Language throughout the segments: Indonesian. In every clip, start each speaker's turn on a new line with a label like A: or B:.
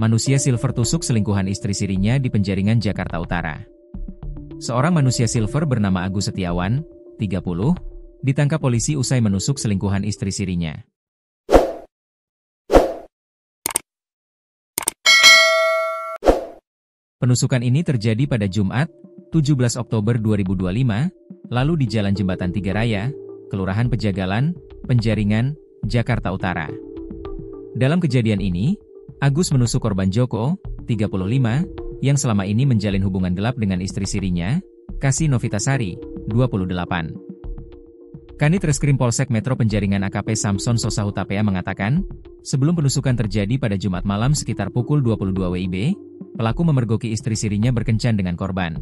A: Manusia silver tusuk selingkuhan istri sirinya di Penjaringan, Jakarta Utara. Seorang manusia silver bernama Agus Setiawan, 30, ditangkap polisi usai menusuk selingkuhan istri sirinya. Penusukan ini terjadi pada Jumat, 17 Oktober 2025, lalu di Jalan Jembatan Tiga Raya, Kelurahan Pejagalan, Penjaringan, Jakarta Utara. Dalam kejadian ini, Agus menusuk korban Joko, 35, yang selama ini menjalin hubungan gelap dengan istri sirinya, Kasih Novitasari, 28. Kanit Reskrim Polsek Metro Penjaringan AKP Samson Sosahutapea mengatakan, sebelum penusukan terjadi pada Jumat malam sekitar pukul 22 WIB, pelaku memergoki istri sirinya berkencan dengan korban.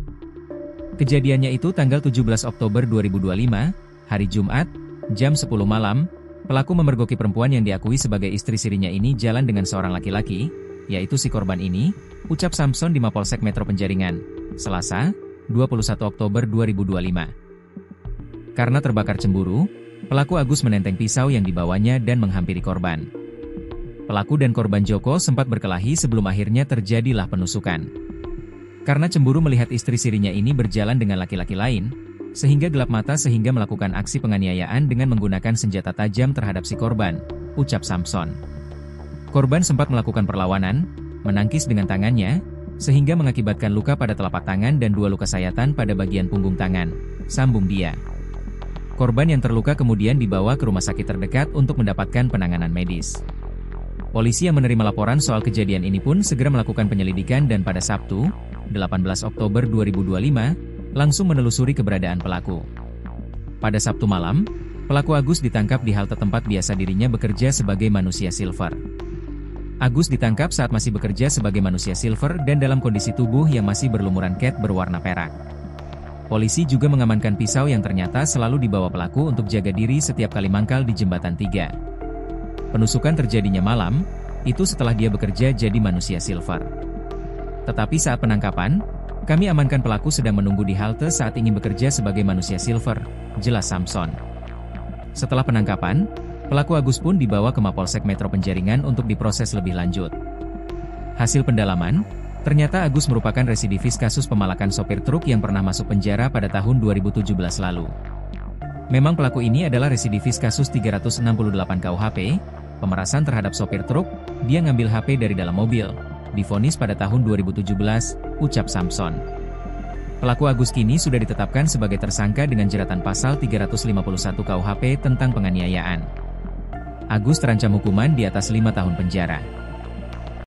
A: Kejadiannya itu tanggal 17 Oktober 2025, hari Jumat, jam 10 malam, pelaku memergoki perempuan yang diakui sebagai istri sirinya ini jalan dengan seorang laki-laki, yaitu si korban ini, ucap Samson di Mapolsek Metro Penjaringan, Selasa, 21 Oktober 2025. Karena terbakar cemburu, pelaku Agus menenteng pisau yang dibawanya dan menghampiri korban. Pelaku dan korban Joko sempat berkelahi sebelum akhirnya terjadilah penusukan. Karena cemburu melihat istri sirinya ini berjalan dengan laki-laki lain, sehingga gelap mata sehingga melakukan aksi penganiayaan dengan menggunakan senjata tajam terhadap si korban, ucap Samson. Korban sempat melakukan perlawanan, menangkis dengan tangannya, sehingga mengakibatkan luka pada telapak tangan dan 2 luka sayatan pada bagian punggung tangan, sambung dia. Korban yang terluka kemudian dibawa ke rumah sakit terdekat untuk mendapatkan penanganan medis. Polisi yang menerima laporan soal kejadian ini pun segera melakukan penyelidikan dan pada Sabtu, 18 Oktober 2025, langsung menelusuri keberadaan pelaku. Pada Sabtu malam, pelaku Agus ditangkap di halte tempat biasa dirinya bekerja sebagai manusia silver. Agus ditangkap saat masih bekerja sebagai manusia silver dan dalam kondisi tubuh yang masih berlumuran cat berwarna perak. Polisi juga mengamankan pisau yang ternyata selalu dibawa pelaku untuk jaga diri setiap kali mangkal di Jembatan 3. Penusukan terjadinya malam, itu setelah dia bekerja jadi manusia silver. Tetapi saat penangkapan, kami amankan pelaku sedang menunggu di halte saat ingin bekerja sebagai manusia silver, jelas Samson. Setelah penangkapan, pelaku Agus pun dibawa ke Mapolsek Metro Penjaringan untuk diproses lebih lanjut. Hasil pendalaman, ternyata Agus merupakan residivis kasus pemalakan sopir truk yang pernah masuk penjara pada tahun 2017 lalu. Memang pelaku ini adalah residivis kasus 368 KUHP, pemerasan terhadap sopir truk, dia ngambil HP dari dalam mobil. Divonis pada tahun 2017, ucap Samson. Pelaku Agus kini sudah ditetapkan sebagai tersangka dengan jeratan pasal 351 KUHP tentang penganiayaan. Agus terancam hukuman di atas 5 tahun penjara.